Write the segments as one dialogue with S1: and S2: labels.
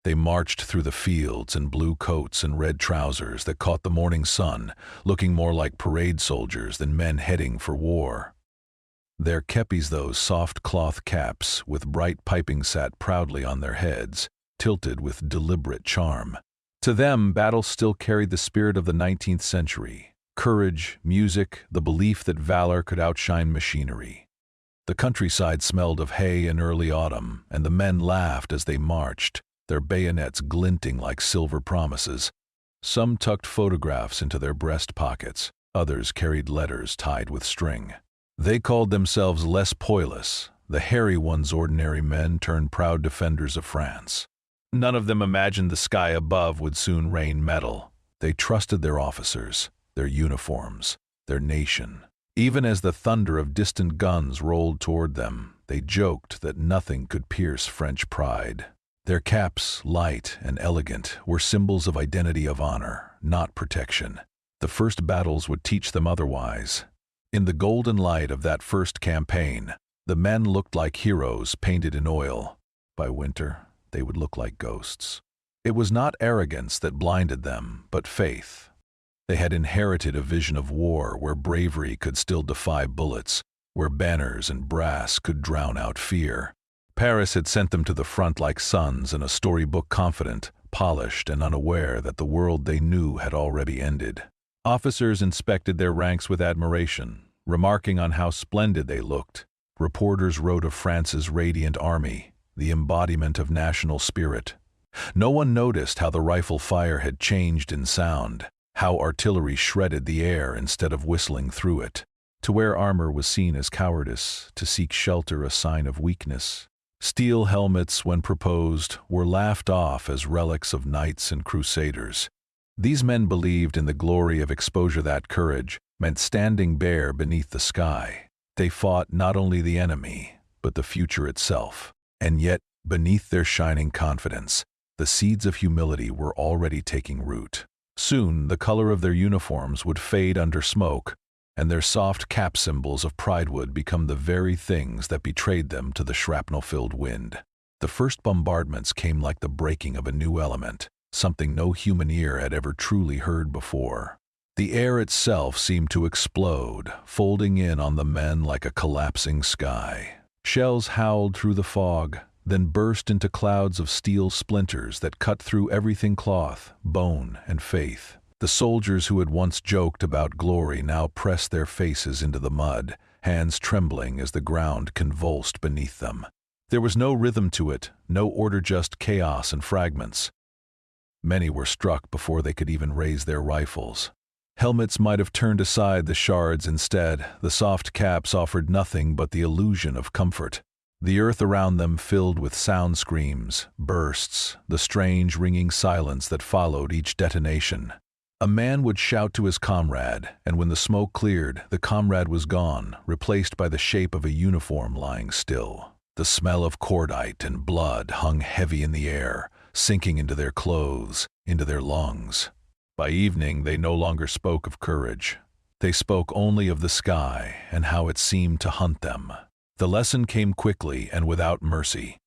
S1: They marched through the fields in blue coats and red trousers that caught the morning sun, looking more like parade soldiers than men heading for war. Their kepis, those soft cloth caps with bright piping, sat proudly on their heads, tilted with deliberate charm. To them, battle still carried the spirit of the 19th century: courage, music, the belief that valor could outshine machinery. The countryside smelled of hay in early autumn, and the men laughed as they marched, their bayonets glinting like silver promises. Some tucked photographs into their breast pockets, others carried letters tied with string. They called themselves Les Poilus, the hairy ones, ordinary men turned proud defenders of France. None of them imagined the sky above would soon rain metal. They trusted their officers, their uniforms, their nation. Even as the thunder of distant guns rolled toward them, they joked that nothing could pierce French pride. Their caps, light and elegant, were symbols of identity, of honor, not protection. The first battles would teach them otherwise. In the golden light of that first campaign, the men looked like heroes painted in oil. By winter, they would look like ghosts. It was not arrogance that blinded them, but faith. They had inherited a vision of war where bravery could still defy bullets, where banners and brass could drown out fear. Paris had sent them to the front like sons in a storybook, confident, polished, and unaware that the world they knew had already ended. Officers inspected their ranks with admiration, remarking on how splendid they looked. Reporters wrote of France's radiant army, the embodiment of national spirit. No one noticed how the rifle fire had changed in sound, how artillery shredded the air instead of whistling through it. To wear armor was seen as cowardice, to seek shelter a sign of weakness. Steel helmets, when proposed, were laughed off as relics of knights and crusaders. These men believed in the glory of exposure, that courage meant standing bare beneath the sky. They fought not only the enemy, but the future itself. And yet, beneath their shining confidence, the seeds of humility were already taking root. Soon, the color of their uniforms would fade under smoke, and their soft cap symbols of pride would become the very things that betrayed them to the shrapnel-filled wind. The first bombardments came like the breaking of a new element, something no human ear had ever truly heard before. The air itself seemed to explode, folding in on the men like a collapsing sky. Shells howled through the fog, then burst into clouds of steel splinters that cut through everything: cloth, bone, and faith. The soldiers who had once joked about glory now pressed their faces into the mud, hands trembling as the ground convulsed beneath them. There was no rhythm to it, no order, just chaos and fragments. Many were struck before they could even raise their rifles. Helmets might have turned aside the shards instead. The soft caps offered nothing but the illusion of comfort. The earth around them filled with sound, screams, bursts, the strange ringing silence that followed each detonation. A man would shout to his comrade, and when the smoke cleared, the comrade was gone, replaced by the shape of a uniform lying still. The smell of cordite and blood hung heavy in the air, sinking into their clothes, into their lungs. By evening, they no longer spoke of courage. They spoke only of the sky and how it seemed to hunt them. The lesson came quickly and without mercy.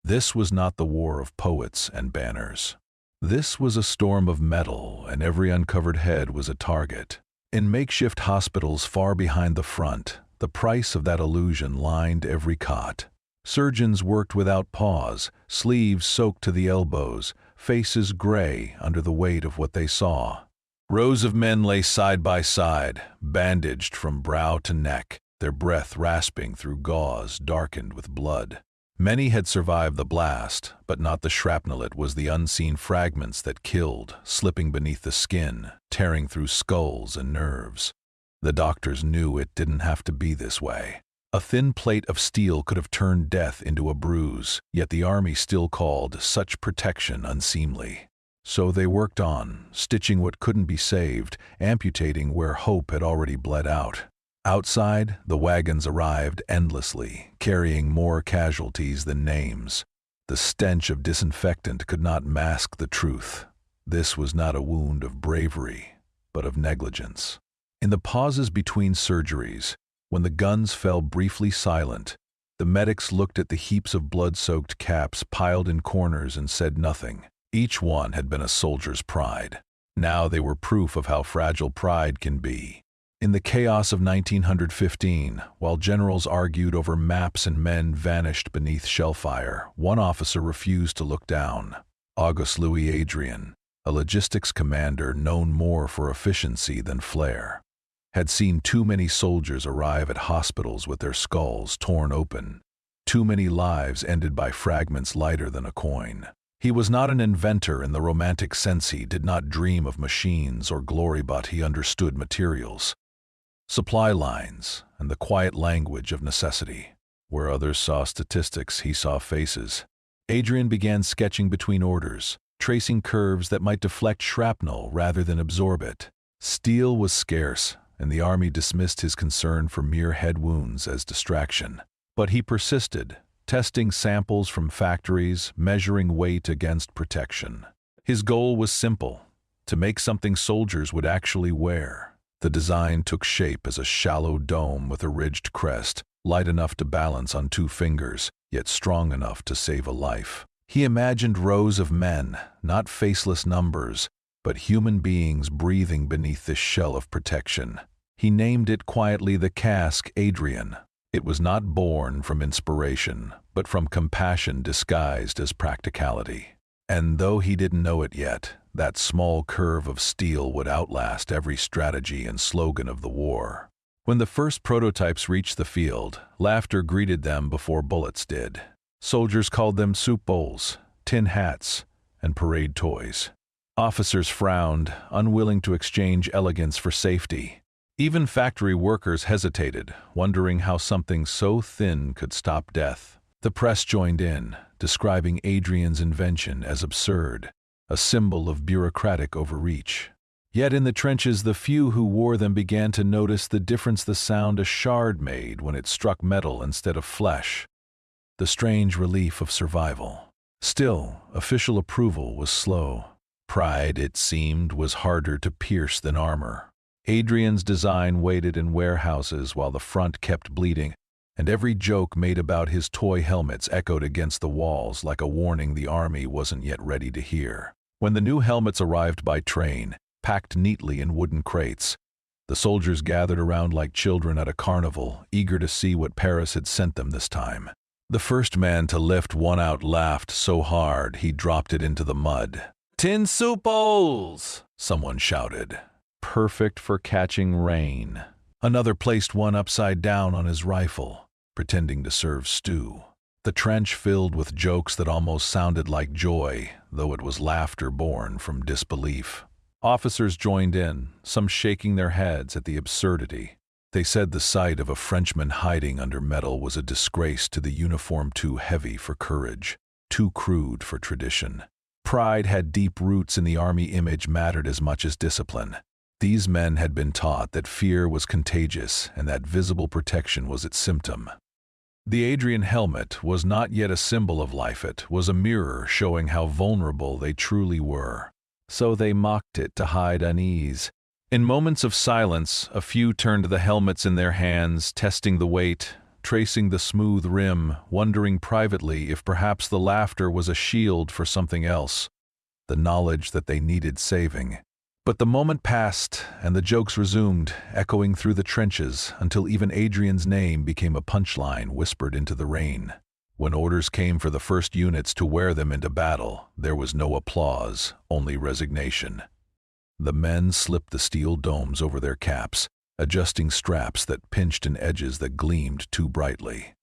S1: This was not the war of poets and banners. This was a storm of metal, and every uncovered head was a target. In makeshift hospitals far behind the front, the price of that illusion lined every cot. Surgeons worked without pause, sleeves soaked to the elbows, faces gray under the weight of what they saw. Rows of men lay side by side, bandaged from brow to neck, their breath rasping through gauze darkened with blood. Many had survived the blast, but not the shrapnel. It was the unseen fragments that killed, slipping beneath the skin, tearing through skulls and nerves. The doctors knew it didn't have to be this way. A thin plate of steel could have turned death into a bruise, yet the army still called such protection unseemly. So they worked on, stitching what couldn't be saved, amputating where hope had already bled out. Outside, the wagons arrived endlessly, carrying more casualties than names. The stench of disinfectant could not mask the truth. This was not a wound of bravery, but of negligence. In the pauses between surgeries, when the guns fell briefly silent, The medics looked at the heaps of blood-soaked caps piled in corners and said nothing. Each one had been a soldier's pride. Now they were proof of how fragile pride can be. In the chaos of 1915, while generals argued over maps and men vanished beneath shellfire, one officer refused to look down. Auguste Louis Adrian, a logistics commander known more for efficiency than flair, had seen too many soldiers arrive at hospitals with their skulls torn open. Too many lives ended by fragments lighter than a coin. He was not an inventor in the romantic sense. He did not dream of machines or glory, but he understood materials, supply lines, and the quiet language of necessity. Where others saw statistics, he saw faces. Adrian began sketching between orders, tracing curves that might deflect shrapnel rather than absorb it. Steel was scarce, and the army dismissed his concern for mere head wounds as distraction. But he persisted, testing samples from factories, measuring weight against protection. His goal was simple: to make something soldiers would actually wear. The design took shape as a shallow dome with a ridged crest, light enough to balance on 2 fingers, yet strong enough to save a life. He imagined rows of men, not faceless numbers, but human beings breathing beneath this shell of protection. He named it quietly the Casque Adrian. It was not born from inspiration, but from compassion disguised as practicality. And though he didn't know it yet, that small curve of steel would outlast every strategy and slogan of the war. When the first prototypes reached the field, laughter greeted them before bullets did. Soldiers called them soup bowls, tin hats, and parade toys. Officers frowned, unwilling to exchange elegance for safety. Even factory workers hesitated, wondering how something so thin could stop death. The press joined in, describing Adrian's invention as absurd, a symbol of bureaucratic overreach. Yet in the trenches, the few who wore them began to notice the difference the sound a shard made when it struck metal instead of flesh. The strange relief of survival. Still, official approval was slow. Pride, it seemed, was harder to pierce than armor. Adrian's design waited in warehouses while the front kept bleeding, and every joke made about his toy helmets echoed against the walls like a warning the army wasn't yet ready to hear. When the new helmets arrived by train, packed neatly in wooden crates, the soldiers gathered around like children at a carnival, eager to see what Paris had sent them this time. The first man to lift one out laughed so hard he dropped it into the mud. "Tin soup bowls!" someone shouted. Perfect for catching rain. Another placed one upside down on his rifle, pretending to serve stew. The trench filled with jokes that almost sounded like joy, though it was laughter born from disbelief. Officers joined in, some shaking their heads at the absurdity. They said the sight of a Frenchman hiding under metal was a disgrace to the uniform, too heavy for courage, too crude for tradition. Pride had deep roots in the army. Image mattered as much as discipline. These men had been taught that fear was contagious and that visible protection was its symptom. The Adrian helmet was not yet a symbol of life. It was a mirror showing how vulnerable they truly were. So they mocked it to hide unease. In moments of silence, a few turned the helmets in their hands, testing the weight, tracing the smooth rim, wondering privately if perhaps the laughter was a shield for something else, the knowledge that they needed saving. But the moment passed, and the jokes resumed, echoing through the trenches until even Adrian's name became a punchline whispered into the rain. When orders came for the first units to wear them into battle, there was no applause, only resignation. The men slipped the steel domes over their caps, adjusting straps that pinched in edges that gleamed too brightly.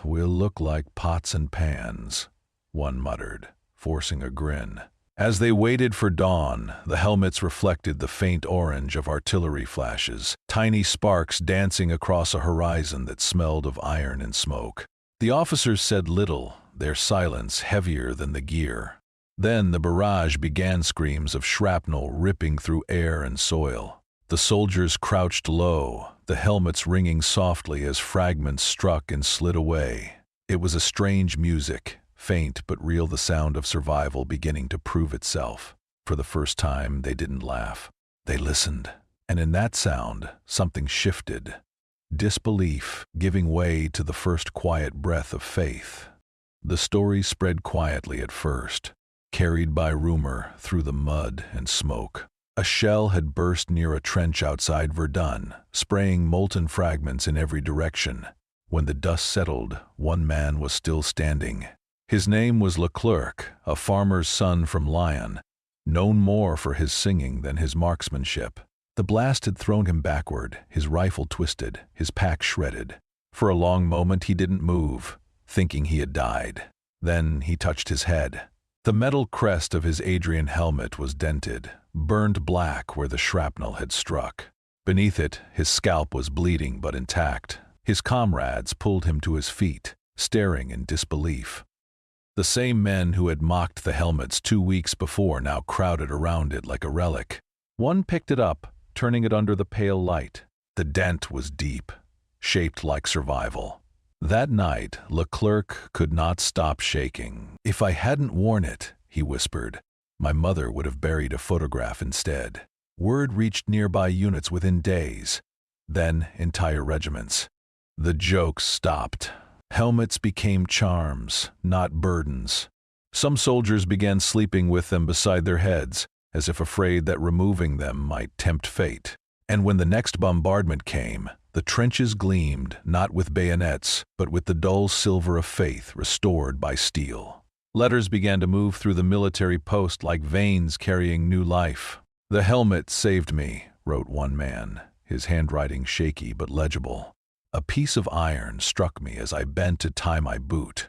S1: "We'll look like pots and pans," one muttered, forcing a grin. As they waited for dawn, the helmets reflected the faint orange of artillery flashes, tiny sparks dancing across a horizon that smelled of iron and smoke. The officers said little, their silence heavier than the gear. Then the barrage began, screams of shrapnel ripping through air and soil. The soldiers crouched low, the helmets ringing softly as fragments struck and slid away. It was a strange music, faint but real, the sound of survival beginning to prove itself. For the first time, they didn't laugh. They listened. And in that sound, something shifted. disbelief giving way to the first quiet breath of faith. The story spread quietly at first, carried by rumor through the mud and smoke. A shell had burst near a trench outside Verdun, spraying molten fragments in every direction. When the dust settled, one man was still standing. His name was Leclerc, a farmer's son from Lyon, known more for his singing than his marksmanship. The blast had thrown him backward, his rifle twisted, his pack shredded. For a long moment he didn't move, thinking he had died. Then he touched his head. The metal crest of his Adrian helmet was dented, burned black where the shrapnel had struck. Beneath it, his scalp was bleeding but intact. His comrades pulled him to his feet, staring in disbelief. The same men who had mocked the helmets 2 weeks before now crowded around it like a relic. One picked it up, turning it under the pale light. The dent was deep, shaped like survival. That night, Leclerc could not stop shaking. "If I hadn't worn it," he whispered, "my mother would have buried a photograph instead." Word reached nearby units within days, then entire regiments. The jokes stopped. Helmets became charms, not burdens. Some soldiers began sleeping with them beside their heads, as if afraid that removing them might tempt fate. And when the next bombardment came, the trenches gleamed not with bayonets, but with the dull silver of faith restored by steel. Letters began to move through the military post like veins carrying new life. "The helmet saved me," wrote one man, his handwriting shaky but legible. "A piece of iron struck me as I bent to tie my boot.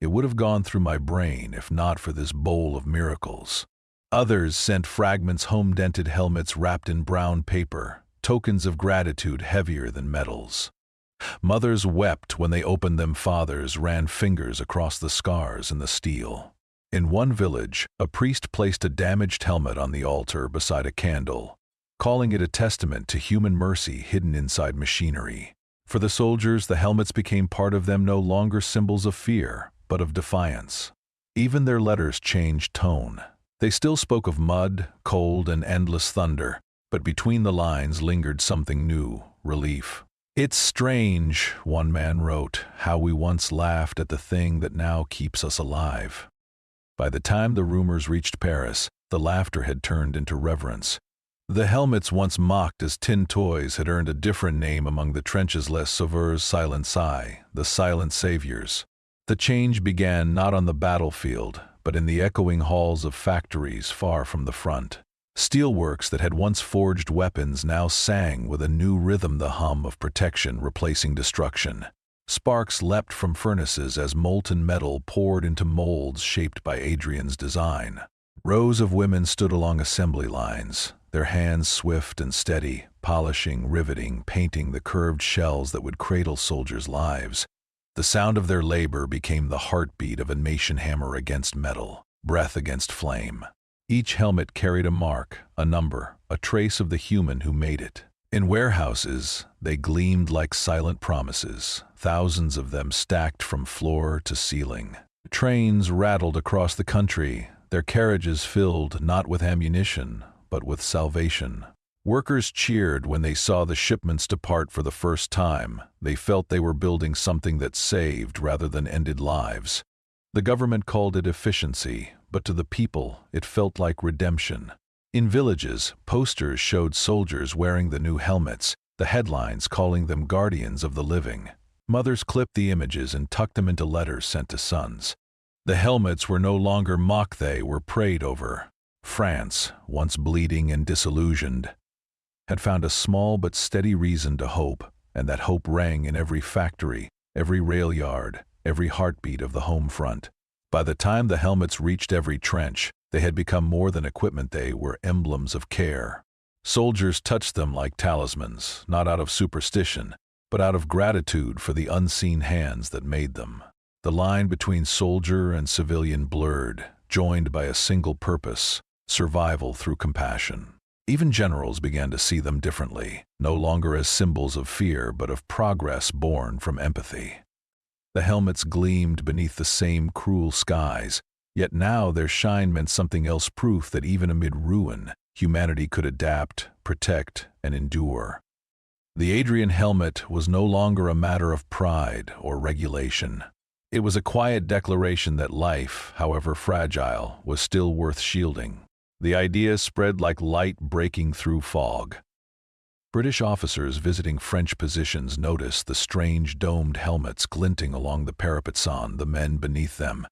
S1: It would have gone through my brain if not for this bowl of miracles." Others sent fragments, home-dented helmets wrapped in brown paper, tokens of gratitude heavier than metals. Mothers wept when they opened them. Fathers ran fingers across the scars in the steel. In one village, a priest placed a damaged helmet on the altar beside a candle, calling it a testament to human mercy hidden inside machinery. For the soldiers, the helmets became part of them, no longer symbols of fear, but of defiance. Even their letters changed tone. They still spoke of mud, cold, and endless thunder, but between the lines lingered something new, relief. "It's strange," one man wrote, "how we once laughed at the thing that now keeps us alive." By the time the rumors reached Paris, the laughter had turned into reverence. The helmets once mocked as tin toys had earned a different name among the trenches: les sauveurs silencii, the silent saviors. The change began not on the battlefield, but in the echoing halls of factories far from the front. Steelworks that had once forged weapons now sang with a new rhythm, the hum of protection replacing destruction. Sparks leapt from furnaces as molten metal poured into molds shaped by Adrian's design. Rows of women stood along assembly lines, their hands swift and steady, polishing, riveting, painting the curved shells that would cradle soldiers' lives. The sound of their labor became the heartbeat of a nation, hammer against metal, breath against flame. Each helmet carried a mark, a number, a trace of the human who made it. In warehouses, they gleamed like silent promises, thousands of them stacked from floor to ceiling. Trains rattled across the country, their carriages filled not with ammunition, but with salvation. Workers cheered when they saw the shipments depart for the first time. They felt they were building something that saved rather than ended lives. The government called it efficiency, but to the people it felt like redemption. In villages, posters showed soldiers wearing the new helmets, the headlines calling them guardians of the living. Mothers clipped the images and tucked them into letters sent to sons. The helmets were no longer mocked, they were prayed over. France, once bleeding and disillusioned, had found a small but steady reason to hope, and that hope rang in every factory, every rail yard, every heartbeat of the home front. By the time the helmets reached every trench, they had become more than equipment, they were emblems of care. Soldiers touched them like talismans, not out of superstition, but out of gratitude for the unseen hands that made them. The line between soldier and civilian blurred, joined by a single purpose: survival through compassion. Even generals began to see them differently, no longer as symbols of fear, but of progress born from empathy. The helmets gleamed beneath the same cruel skies, yet now their shine meant something else: proof that even amid ruin, humanity could adapt, protect, and endure. The Adrian helmet was no longer a matter of pride or regulation. It was a quiet declaration that life, however fragile, was still worth shielding. The idea spread like light breaking through fog. British officers visiting French positions noticed the strange domed helmets glinting along the parapets on the men beneath them,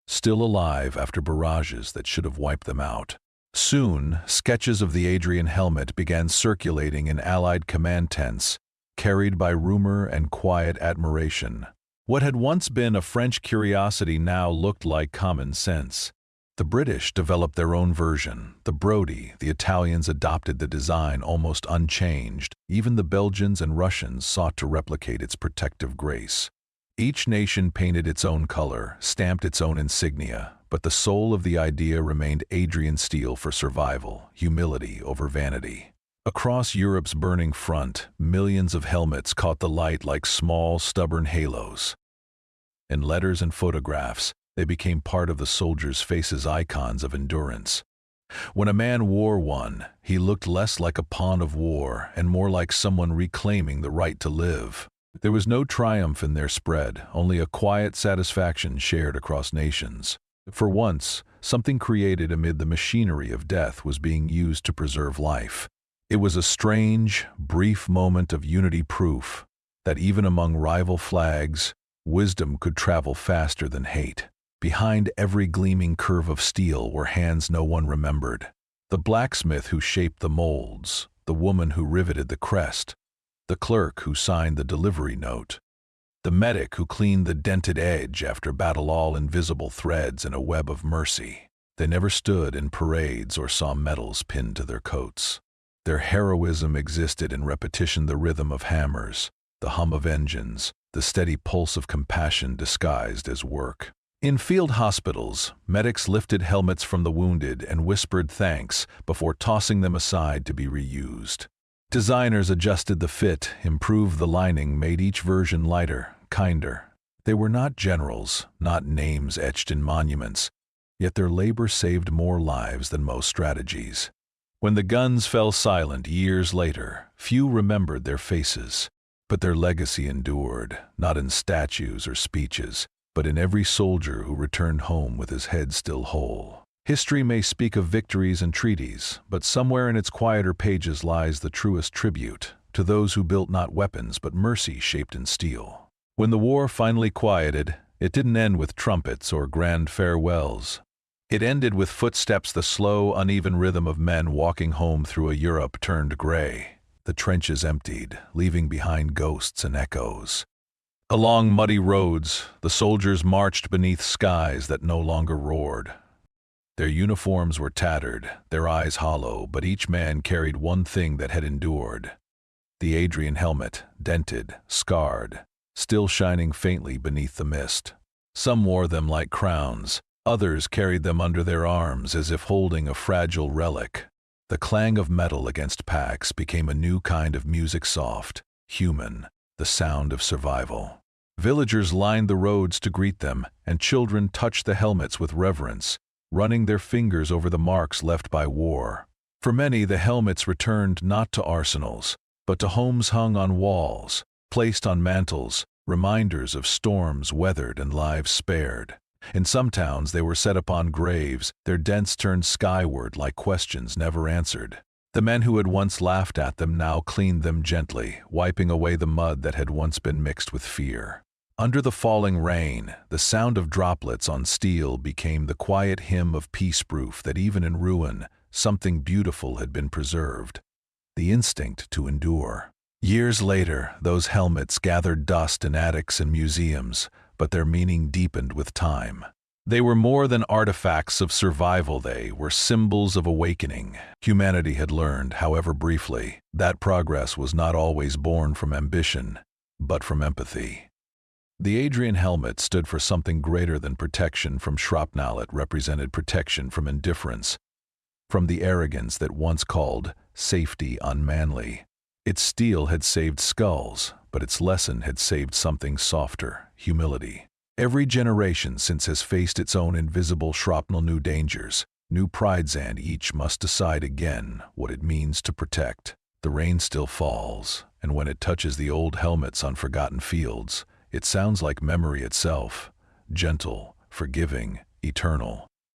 S1: still alive after barrages that should have wiped them out. Soon, sketches of the Adrian helmet began circulating in Allied command tents, carried by rumor and quiet admiration. What had once been a French curiosity now looked like common sense. The British developed their own version, the Brodie. The Italians adopted the design almost unchanged. Even the Belgians and Russians sought to replicate its protective grace. Each nation painted its own color, stamped its own insignia, but the soul of the idea remained Adrian steel for survival, humility over vanity. Across Europe's burning front, millions of helmets caught the light like small, stubborn halos. In letters and photographs, they became part of the soldiers' faces, icons of endurance. When a man wore one, he looked less like a pawn of war and more like someone reclaiming the right to live. There was no triumph in their spread, only a quiet satisfaction shared across nations. For once, something created amid the machinery of death was being used to preserve life. It was a strange, brief moment of unity, proof that even among rival flags, wisdom could travel faster than hate. Behind every gleaming curve of steel were hands no one remembered. The blacksmith who shaped the molds, the woman who riveted the crest, the clerk who signed the delivery note, the medic who cleaned the dented edge after battle, all invisible threads in a web of mercy. They never stood in parades or saw medals pinned to their coats. Their heroism existed in repetition, the rhythm of hammers, the hum of engines, the steady pulse of compassion disguised as work. In field hospitals, medics lifted helmets from the wounded and whispered thanks before tossing them aside to be reused. Designers adjusted the fit, improved the lining, made each version lighter, kinder. They were not generals, not names etched in monuments, yet their labor saved more lives than most strategies. When the guns fell silent years later, few remembered their faces, but their legacy endured, not in statues or speeches, but in every soldier who returned home with his head still whole. History may speak of victories and treaties, but somewhere in its quieter pages lies the truest tribute to those who built not weapons but mercy shaped in steel. When the war finally quieted, it didn't end with trumpets or grand farewells. It ended with footsteps, the slow, uneven rhythm of men walking home through a Europe turned gray. The trenches emptied, leaving behind ghosts and echoes. Along muddy roads, the soldiers marched beneath skies that no longer roared. Their uniforms were tattered, their eyes hollow, but each man carried one thing that had endured. The Adrian helmet, dented, scarred, still shining faintly beneath the mist. Some wore them like crowns, others carried them under their arms as if holding a fragile relic. The clang of metal against packs became a new kind of music, soft, human, the sound of survival. Villagers lined the roads to greet them, and children touched the helmets with reverence, running their fingers over the marks left by war. For many, the helmets returned not to arsenals, but to homes hung on walls, placed on mantels, reminders of storms weathered and lives spared. In some towns they were set upon graves, their dents turned skyward like questions never answered. The men who had once laughed at them now cleaned them gently, wiping away the mud that had once been mixed with fear. Under the falling rain, the sound of droplets on steel became the quiet hymn of peace, proof that even in ruin, something beautiful had been preserved. The instinct to endure. Years later, those helmets gathered dust in attics and museums, but their meaning deepened with time. They were more than artifacts of survival, they were symbols of awakening. Humanity had learned, however briefly, that progress was not always born from ambition, but from empathy. The Adrian helmet stood for something greater than protection from shrapnel. It represented protection from indifference, from the arrogance that once called safety unmanly. Its steel had saved skulls, but its lesson had saved something softer, humility. Every generation since has faced its own invisible shrapnel, new dangers, new prides, and each must decide again what it means to protect. The rain still falls, and when it touches the old helmets on forgotten fields, it sounds like memory itself, gentle, forgiving, eternal.